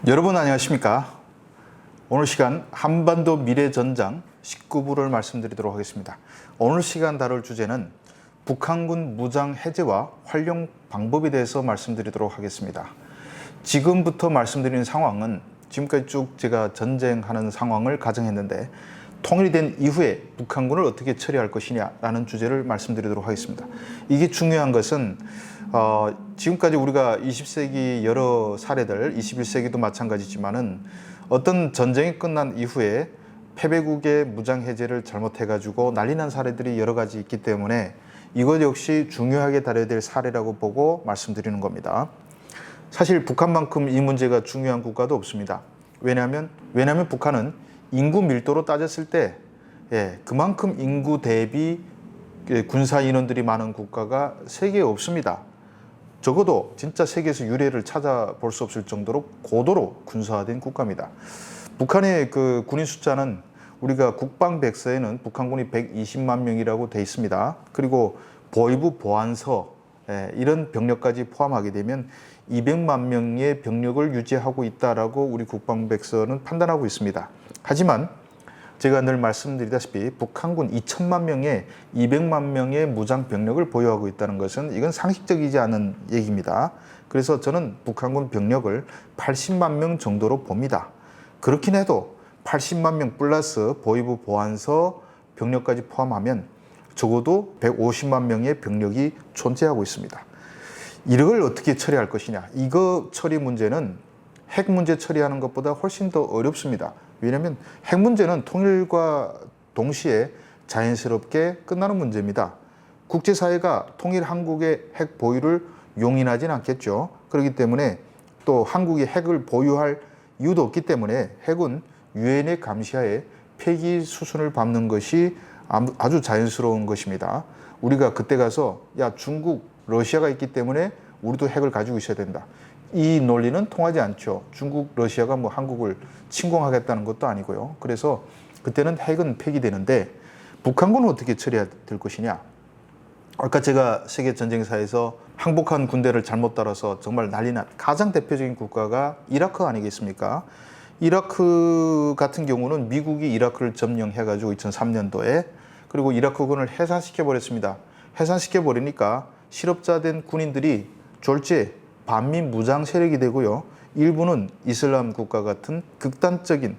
여러분 안녕하십니까? 오늘 시간 한반도 미래전장 19부를 말씀드리도록 하겠습니다. 오늘 시간 다룰 주제는 북한군 무장 해제와 활용 방법에 대해서 말씀드리도록 하겠습니다. 지금부터 말씀드리는 상황은 지금까지 쭉 제가 전쟁하는 상황을 가정했는데 통일이 된 이후에 북한군을 어떻게 처리할 것이냐라는 주제를 말씀드리도록 하겠습니다. 이게 중요한 것은 지금까지 우리가 20세기 여러 사례들, 21세기도 마찬가지지만은 어떤 전쟁이 끝난 이후에 패배국의 무장해제를 잘못해가지고 난리 난 사례들이 여러 가지 있기 때문에 이것 역시 중요하게 다뤄야 될 사례라고 보고 말씀드리는 겁니다. 사실 북한만큼 이 문제가 중요한 국가도 없습니다. 왜냐하면 북한은 인구 밀도로 따졌을 때 그만큼 인구 대비 군사 인원들이 많은 국가가 세계에 없습니다. 적어도 진짜 세계에서 유례를 찾아볼 수 없을 정도로 고도로 군사화된 국가입니다. 북한의 그 군인 숫자는 우리가 국방백서에는 북한군이 120만 명이라고 돼 있습니다. 그리고 보위부 보안서 이런 병력까지 포함하게 되면 200만 명의 병력을 유지하고 있다라고 우리 국방백서는 판단하고 있습니다. 하지만 제가 늘 말씀드리다시피 북한군 2천만 명에 200만 명의 무장 병력을 보유하고 있다는 것은 이건 상식적이지 않은 얘기입니다. 그래서 저는 북한군 병력을 80만 명 정도로 봅니다. 그렇긴 해도 80만 명 플러스 보위부 보안서 병력까지 포함하면 적어도 150만 명의 병력이 존재하고 있습니다. 이걸 어떻게 처리할 것이냐? 이거 처리 문제는 핵 문제 처리하는 것보다 훨씬 더 어렵습니다. 왜냐하면 핵 문제는 통일과 동시에 자연스럽게 끝나는 문제입니다. 국제사회가 통일 한국의 핵 보유를 용인하진 않겠죠. 그렇기 때문에 또 한국이 핵을 보유할 이유도 없기 때문에 핵은 유엔의 감시하에 폐기 수순을 밟는 것이 아주 자연스러운 것입니다. 우리가 그때 가서 야 중국, 러시아가 있기 때문에 우리도 핵을 가지고 있어야 된다. 이 논리는 통하지 않죠. 중국, 러시아가 뭐 한국을 침공하겠다는 것도 아니고요. 그래서 그때는 핵은 폐기되는데 북한군은 어떻게 처리해야 될 것이냐. 아까 제가 세계 전쟁사에서 항복한 군대를 잘못 따라서 정말 난리난 가장 대표적인 국가가 이라크 아니겠습니까? 이라크 같은 경우는 미국이 이라크를 점령해가지고 2003년도에 그리고 이라크군을 해산시켜버렸습니다. 해산시켜버리니까 실업자된 군인들이 졸지에 반민 무장 세력이 되고요. 일부는 이슬람 국가 같은 극단적인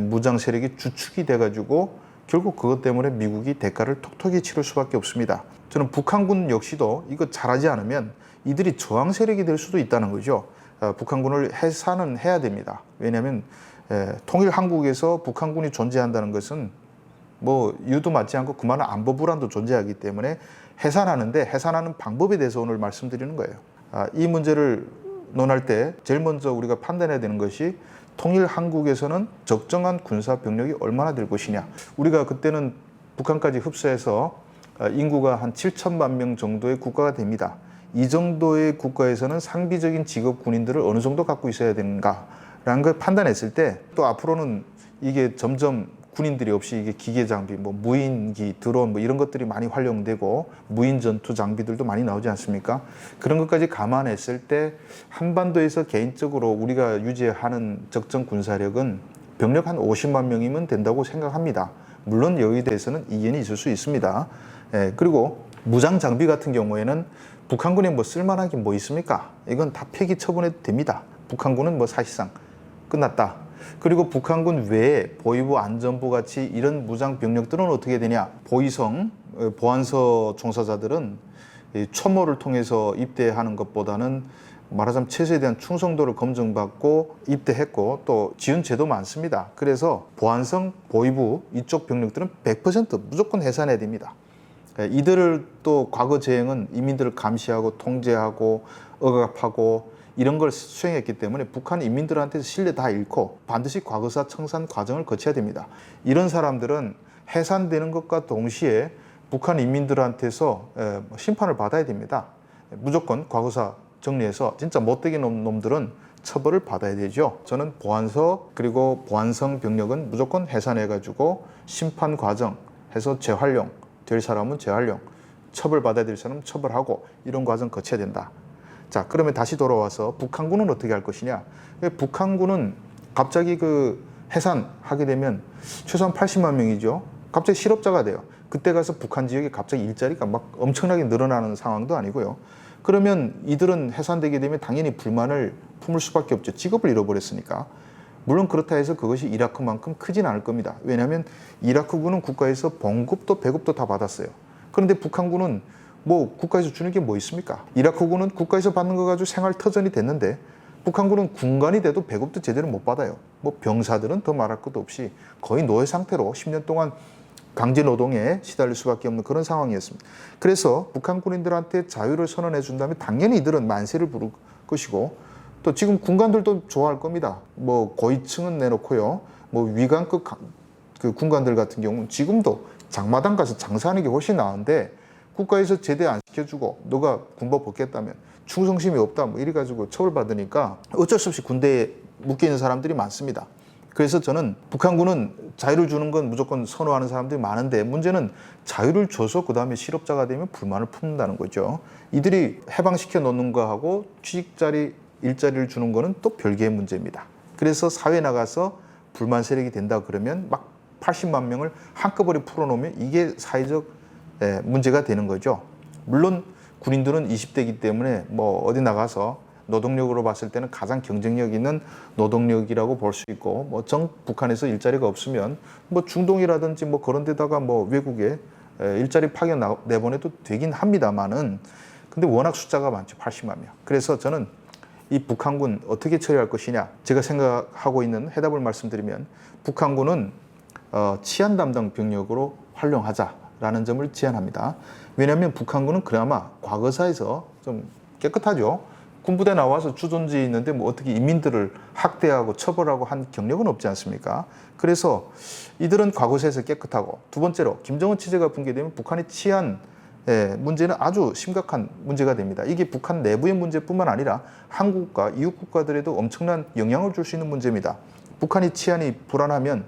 무장 세력이 주축이 돼가지고 결국 그것 때문에 미국이 대가를 톡톡히 치를 수밖에 없습니다. 저는 북한군 역시도 이거 잘하지 않으면 이들이 저항 세력이 될 수도 있다는 거죠. 북한군을 해산은 해야 됩니다. 왜냐하면 통일 한국에서 북한군이 존재한다는 것은 뭐 이유도 맞지 않고 그만한 안보 불안도 존재하기 때문에 해산하는데 해산하는 방법에 대해서 오늘 말씀드리는 거예요. 이 문제를 논할 때 제일 먼저 우리가 판단해야 되는 것이 통일 한국에서는 적정한 군사 병력이 얼마나 될 것이냐. 우리가 그때는 북한까지 흡수해서 인구가 한 7천만 명 정도의 국가가 됩니다. 이 정도의 국가에서는 상비적인 직업 군인들을 어느 정도 갖고 있어야 되는가라는 걸 판단했을 때 또 앞으로는 이게 점점 군인들이 없이 이게 기계 장비, 뭐 무인기, 드론 뭐 이런 것들이 많이 활용되고 무인 전투 장비들도 많이 나오지 않습니까? 그런 것까지 감안했을 때 한반도에서 개인적으로 우리가 유지하는 적정 군사력은 병력 한 50만 명이면 된다고 생각합니다. 물론 여기에 대해서는 이견이 있을 수 있습니다. 그리고 무장 장비 같은 경우에는 북한군에 뭐 쓸만한 게 뭐 있습니까? 이건 다 폐기 처분해도 됩니다. 북한군은 뭐 사실상 끝났다. 그리고 북한군 외에 보위부 안전부 같이 이런 무장 병력들은 어떻게 되냐. 보위성, 보안서 종사자들은 초모를 통해서 입대하는 것보다는 말하자면 체제에 대한 충성도를 검증받고 입대했고 또 지원 제도 많습니다. 그래서 보안성, 보위부 이쪽 병력들은 100% 무조건 해산해야 됩니다. 이들을 또 과거 재행은 인민들을 감시하고 통제하고 억압하고 이런 걸 수행했기 때문에 북한 인민들한테서 신뢰 다 잃고 반드시 과거사 청산 과정을 거쳐야 됩니다. 이런 사람들은 해산되는 것과 동시에 북한 인민들한테서 심판을 받아야 됩니다. 무조건 과거사 정리해서 진짜 못되게 놈들은 처벌을 받아야 되죠. 저는 보안서 그리고 보안성 병력은 무조건 해산해가지고 심판 과정 해서 재활용 될 사람은 재활용, 처벌받아야 될 사람은 처벌하고 이런 과정 거쳐야 된다. 자, 그러면 다시 돌아와서 북한군은 어떻게 할 것이냐? 북한군은 갑자기 그 해산하게 되면 최소한 80만 명이죠. 갑자기 실업자가 돼요. 그때 가서 북한 지역에 갑자기 일자리가 막 엄청나게 늘어나는 상황도 아니고요. 그러면 이들은 해산되게 되면 당연히 불만을 품을 수밖에 없죠. 직업을 잃어버렸으니까. 물론 그렇다 해서 그것이 이라크만큼 크진 않을 겁니다. 왜냐하면 이라크군은 국가에서 봉급도 배급도 다 받았어요. 그런데 북한군은 뭐 국가에서 주는 게 뭐 있습니까? 이라크군은 국가에서 받는 거 가지고 생활 터전이 됐는데 북한군은 군관이 돼도 배급도 제대로 못 받아요. 뭐 병사들은 더 말할 것도 없이 거의 노예 상태로 10년 동안 강제 노동에 시달릴 수밖에 없는 그런 상황이었습니다. 그래서 북한 군인들한테 자유를 선언해 준다면 당연히 이들은 만세를 부를 것이고 또 지금 군관들도 좋아할 겁니다. 뭐 고위층은 내놓고요. 뭐 위관급 그 군관들 같은 경우는 지금도 장마당 가서 장사하는 게 훨씬 나은데 국가에서 제대 안 시켜주고 너가 군법 벗겠다면 충성심이 없다 뭐 이래가지고 처벌받으니까 어쩔 수 없이 군대에 묶여있는 사람들이 많습니다. 그래서 저는 북한군은 자유를 주는 건 무조건 선호하는 사람들이 많은데 문제는 자유를 줘서 그 다음에 실업자가 되면 불만을 품는다는 거죠. 이들이 해방시켜 놓는 거하고 취직자리 일자리를 주는 거는 또 별개의 문제입니다. 그래서 사회에 나가서 불만 세력이 된다 그러면 막 80만 명을 한꺼번에 풀어놓으면 이게 사회적 문제가 되는 거죠. 물론 군인들은 20대이기 때문에 뭐 어디 나가서 노동력으로 봤을 때는 가장 경쟁력 있는 노동력이라고 볼 수 있고 뭐 북한에서 일자리가 없으면 뭐 중동이라든지 뭐 그런 데다가 뭐 외국에 일자리 파견 내보내도 되긴 합니다만은 근데 워낙 숫자가 많죠. 80만 명. 그래서 저는 이 북한군 어떻게 처리할 것이냐 제가 생각하고 있는 해답을 말씀드리면 북한군은 치안 담당 병력으로 활용하자라는 점을 제안합니다. 왜냐하면 북한군은 그나마 과거사에서 좀 깨끗하죠. 군부대 나와서 주둔지에 있는데 뭐 어떻게 인민들을 학대하고 처벌하고 한 경력은 없지 않습니까? 그래서 이들은 과거사에서 깨끗하고 두 번째로 김정은 체제가 붕괴되면 북한의 치안 문제는 아주 심각한 문제가 됩니다. 이게 북한 내부의 문제뿐만 아니라 한국과 이웃 국가들에도 엄청난 영향을 줄 수 있는 문제입니다. 북한이 치안이 불안하면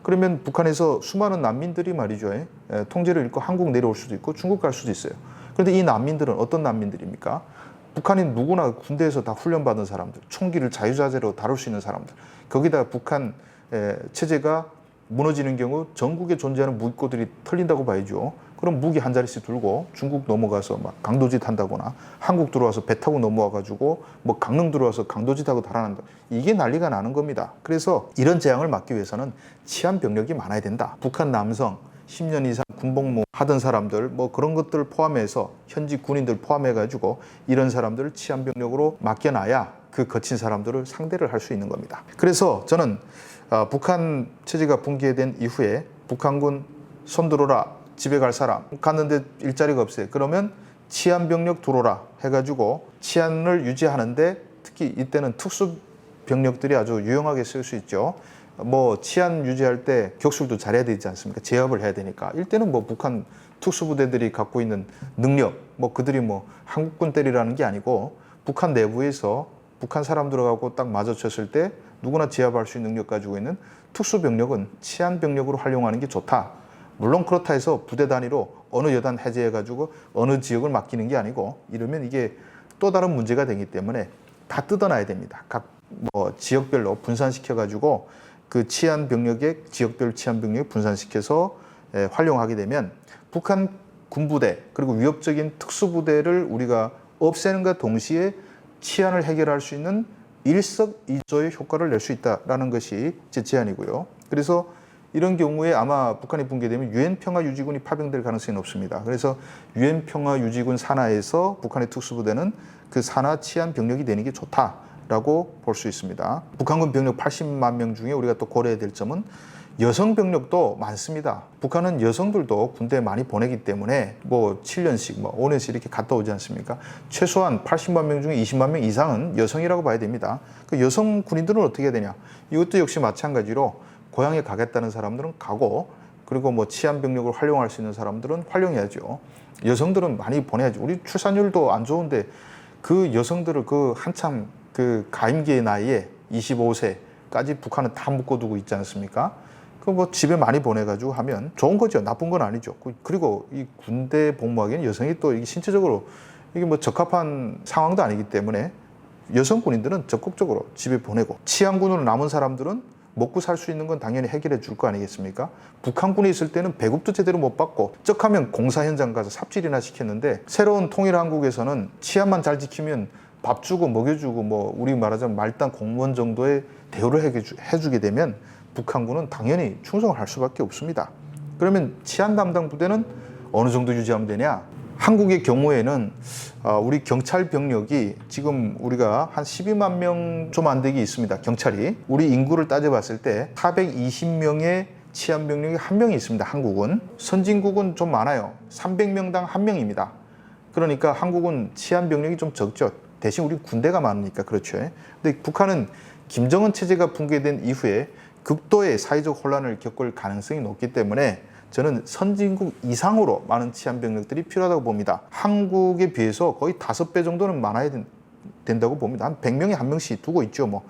그러면 북한에서 수많은 난민들이 말이죠. 통제를 잃고 한국 내려올 수도 있고 중국 갈 수도 있어요. 그런데 이 난민들은 어떤 난민들입니까? 북한인 누구나 군대에서 다 훈련받은 사람들, 총기를 자유자재로 다룰 수 있는 사람들. 거기다 북한 체제가 무너지는 경우 전국에 존재하는 무기고들이 털린다고 봐야죠. 그럼 무기 한 자릿씩 들고 중국 넘어가서 막 강도짓 한다거나 한국 들어와서 배 타고 넘어와가지고 뭐 강릉 들어와서 강도짓 하고 달아난다. 이게 난리가 나는 겁니다. 그래서 이런 재앙을 막기 위해서는 치안 병력이 많아야 된다. 북한 남성 10년 이상 군복무 하던 사람들 뭐 그런 것들을 포함해서 현지 군인들 포함해가지고 이런 사람들을 치안 병력으로 맡겨놔야 그 거친 사람들을 상대를 할 수 있는 겁니다. 그래서 저는 북한 체제가 붕괴된 이후에 북한군 손들어라 집에 갈 사람 갔는데 일자리가 없어요. 그러면 치안 병력 들어오라 해가지고 치안을 유지하는데 특히 이때는 특수 병력들이 아주 유용하게 쓸 수 있죠. 뭐 치안 유지할 때 격술도 잘해야 되지 않습니까? 제압을 해야 되니까. 이때는 뭐 북한 특수부대들이 갖고 있는 능력, 뭐 그들이 뭐 한국군 때리라는 게 아니고 북한 내부에서 북한 사람들하고 딱 마주쳤을 때 누구나 제압할 수 있는 능력 가지고 있는 특수병력은 치안 병력으로 활용하는 게 좋다. 물론 그렇다 해서 부대 단위로 어느 여단 해제해가지고 어느 지역을 맡기는 게 아니고 이러면 이게 또 다른 문제가 되기 때문에 다 뜯어놔야 됩니다. 각 뭐 지역별로 분산시켜가지고 그 치안 병력의 지역별 치안 병력을 분산시켜서 활용하게 되면 북한 군부대 그리고 위협적인 특수부대를 우리가 없애는과 동시에 치안을 해결할 수 있는 일석이조의 효과를 낼 수 있다는 것이 제 제안이고요. 그래서 이런 경우에 아마 북한이 붕괴되면 유엔 평화유지군이 파병될 가능성이 높습니다. 그래서 유엔 평화유지군 산하에서 북한의 특수부대는 그 산하 치안 병력이 되는 게 좋다라고 볼 수 있습니다. 북한군 병력 80만 명 중에 우리가 또 고려해야 될 점은 여성 병력도 많습니다. 북한은 여성들도 군대에 많이 보내기 때문에 뭐 7년씩, 뭐 5년씩 이렇게 갔다 오지 않습니까? 최소한 80만 명 중에 20만 명 이상은 여성이라고 봐야 됩니다. 그 여성 군인들은 어떻게 해야 되냐? 이것도 역시 마찬가지로 고향에 가겠다는 사람들은 가고 그리고 뭐 치안 병력을 활용할 수 있는 사람들은 활용해야죠. 여성들은 많이 보내야죠. 우리 출산율도 안 좋은데 그 여성들을 그 한참 그 가임기의 나이에 25세까지 북한은 다 묶어두고 있지 않습니까? 그 뭐 집에 많이 보내가지고 하면 좋은 거죠. 나쁜 건 아니죠. 그리고 이 군대 복무하기에는 여성이 또 이게 신체적으로 이게 뭐 적합한 상황도 아니기 때문에 여성 군인들은 적극적으로 집에 보내고 치안군으로 남은 사람들은 먹고 살 수 있는 건 당연히 해결해 줄 거 아니겠습니까? 북한군에 있을 때는 배급도 제대로 못 받고 쩍하면 공사 현장 가서 삽질이나 시켰는데 새로운 통일한국에서는 치안만 잘 지키면 밥 주고 먹여주고 뭐 우리 말하자면 말단 공무원 정도의 대우를 해주게 되면 북한군은 당연히 충성을 할 수밖에 없습니다. 그러면 치안 담당 부대는 어느 정도 유지하면 되냐? 한국의 경우에는 우리 경찰 병력이 지금 우리가 한 12만 명 좀 안 되게 있습니다. 경찰이. 우리 인구를 따져봤을 때 420명의 치안 병력이 한 명이 있습니다. 한국은. 선진국은 좀 많아요. 300명당 한 명입니다. 그러니까 한국은 치안 병력이 좀 적죠. 대신 우리 군대가 많으니까 그렇죠. 근데 북한은 김정은 체제가 붕괴된 이후에 극도의 사회적 혼란을 겪을 가능성이 높기 때문에 저는 선진국 이상으로 많은 치안 병력들이 필요하다고 봅니다. 한국에 비해서 거의 5배 정도는 많아야 된다고 봅니다. 한 100명에 한 명씩 두고 있죠. 뭐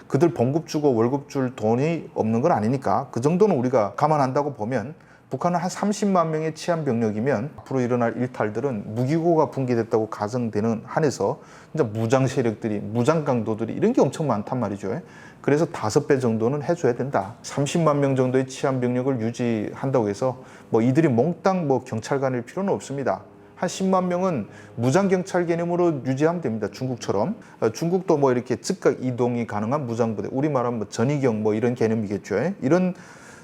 그들 봉급 주고 월급 줄 돈이 없는 건 아니니까 그 정도는 우리가 감안한다고 보면 북한은 한 30만 명의 치안 병력이면 앞으로 일어날 일탈들은 무기고가 붕괴됐다고 가정되는 한에서 진짜 무장 세력들이 무장 강도들이 이런 게 엄청 많단 말이죠. 그래서 5배 정도는 해줘야 된다. 30만 명 정도의 치안 병력을 유지한다고 해서 뭐 이들이 몽땅 뭐 경찰관일 필요는 없습니다. 한 10만 명은 무장 경찰 개념으로 유지하면 됩니다. 중국처럼. 중국도 뭐 이렇게 즉각 이동이 가능한 무장부대. 우리 말하면 뭐 전위경 뭐 이런 개념이겠죠. 이런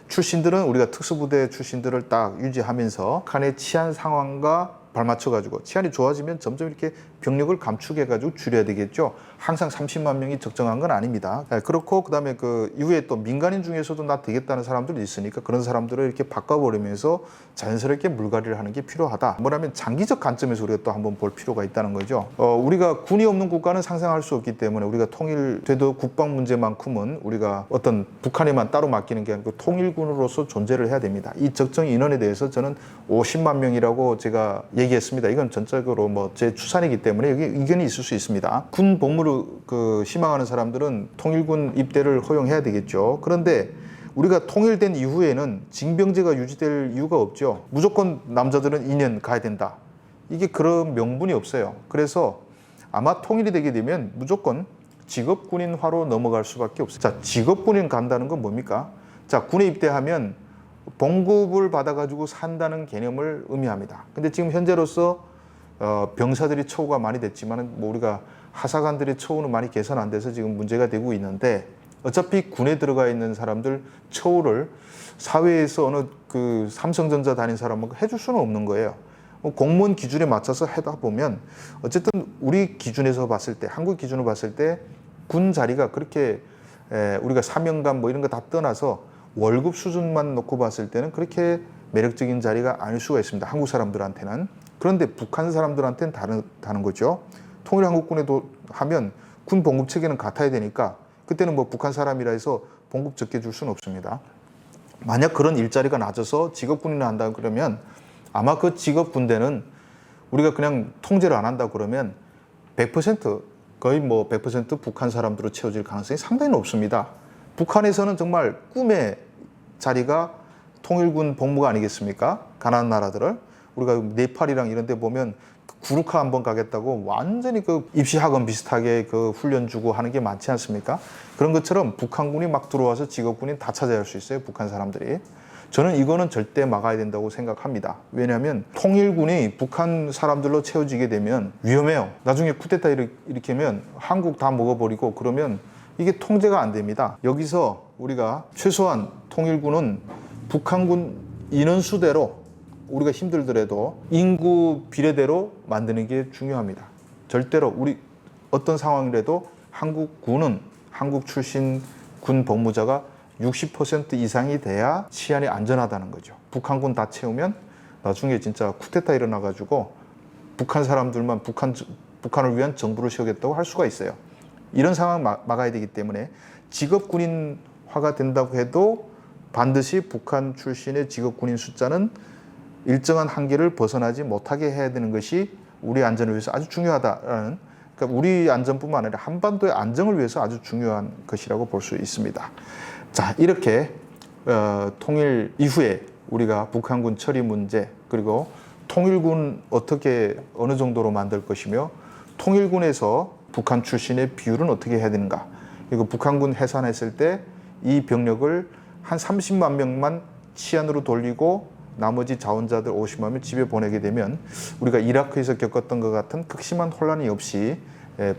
출신들은 우리가 특수부대 출신들을 딱 유지하면서 북한의 치안 상황과 발맞춰가지고 치안이 좋아지면 점점 이렇게 병력을 감축해가지고 줄여야 되겠죠. 항상 30만 명이 적정한 건 아닙니다. 그렇고 그다음에 그 이후에 또 민간인 중에서도 나 되겠다는 사람들이 있으니까 그런 사람들을 이렇게 바꿔버리면서 자연스럽게 물갈이를 하는 게 필요하다. 뭐냐면 장기적 관점에서 우리가 또 한번 볼 필요가 있다는 거죠. 우리가 군이 없는 국가는 상상할 수 없기 때문에 우리가 통일돼도 국방 문제만큼은 우리가 어떤 북한에만 따로 맡기는 게 아니고 통일군으로서 존재를 해야 됩니다. 이 적정 인원에 대해서 저는 50만 명이라고 제가 얘기했습니다. 이건 전적으로 뭐 제 추산이기 때문에 여기 의견이 있을 수 있습니다. 군 복무를 희망하는 사람들은 통일군 입대를 허용해야 되겠죠. 그런데 우리가 통일된 이후에는 징병제가 유지될 이유가 없죠. 무조건 남자들은 2년 가야 된다. 이게 그런 명분이 없어요. 그래서 아마 통일이 되게 되면 무조건 직업군인화로 넘어갈 수밖에 없어요. 자, 직업군인 간다는 건 뭡니까? 자, 군에 입대하면 봉급을 받아가지고 산다는 개념을 의미합니다. 근데 지금 현재로서 병사들이 처우가 많이 됐지만 뭐 우리가 하사관들의 처우는 많이 개선 안 돼서 지금 문제가 되고 있는데 어차피 군에 들어가 있는 사람들 처우를 사회에서 어느 그 삼성전자 다닌 사람은 해줄 수는 없는 거예요. 공무원 기준에 맞춰서 하다 보면 어쨌든 우리 기준에서 봤을 때 한국 기준으로 봤을 때 군 자리가 그렇게 우리가 사명감 뭐 이런 거 다 떠나서 월급 수준만 놓고 봤을 때는 그렇게 매력적인 자리가 아닐 수가 있습니다. 한국 사람들한테는. 그런데 북한 사람들한테는 다른 거죠. 통일한국군에도 하면 군 봉급 체계는 같아야 되니까 그때는 뭐 북한 사람이라 해서 봉급 적게 줄 수는 없습니다. 만약 그런 일자리가 낮아서 직업군인을 한다 그러면 아마 그 직업군대는 우리가 그냥 통제를 안 한다 그러면 100% 거의 뭐 100% 북한 사람들로 채워질 가능성이 상당히 높습니다. 북한에서는 정말 꿈의 자리가 통일군 복무가 아니겠습니까? 가난한 나라들을 우리가 네팔이랑 이런 데 보면 구루카 한번 가겠다고 완전히 그 입시학원 비슷하게 그 훈련 주고 하는 게 많지 않습니까? 그런 것처럼 북한군이 막 들어와서 직업군인 다 차지할 수 있어요. 북한 사람들이. 저는 이거는 절대 막아야 된다고 생각합니다. 왜냐하면 통일군이 북한 사람들로 채워지게 되면 위험해요. 나중에 쿠데타 일으키면 한국 다 먹어버리고 그러면 이게 통제가 안 됩니다. 여기서 우리가 최소한 통일군은 북한군 인원수대로 우리가 힘들더라도 인구 비례대로 만드는 게 중요합니다. 절대로 우리 어떤 상황이라도 한국군은 한국 출신 군 복무자가 60% 이상이 돼야 치안이 안전하다는 거죠. 북한군 다 채우면 나중에 진짜 쿠데타 일어나가지고 북한 사람들만 북한을 위한 정부를 세우겠다고 할 수가 있어요. 이런 상황 막아야 되기 때문에 직업군인화가 된다고 해도 반드시 북한 출신의 직업군인 숫자는 일정한 한계를 벗어나지 못하게 해야 되는 것이 우리 안전을 위해서 아주 중요하다라는, 그러니까 우리 안전뿐만 아니라 한반도의 안정을 위해서 아주 중요한 것이라고 볼 수 있습니다. 자, 이렇게 통일 이후에 우리가 북한군 처리 문제 그리고 통일군 어떻게 어느 정도로 만들 것이며 통일군에서 북한 출신의 비율은 어떻게 해야 되는가. 그리고 북한군 해산했을 때 이 병력을 한 30만 명만 치안으로 돌리고 나머지 자원자들 50만 명 집에 보내게 되면 우리가 이라크에서 겪었던 것 같은 극심한 혼란이 없이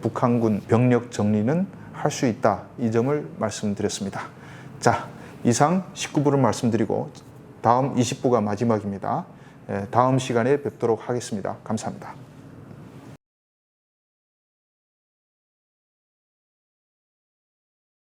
북한군 병력 정리는 할 수 있다. 이 점을 말씀드렸습니다. 자, 이상 19부를 말씀드리고 다음 20부가 마지막입니다. 다음 시간에 뵙도록 하겠습니다. 감사합니다.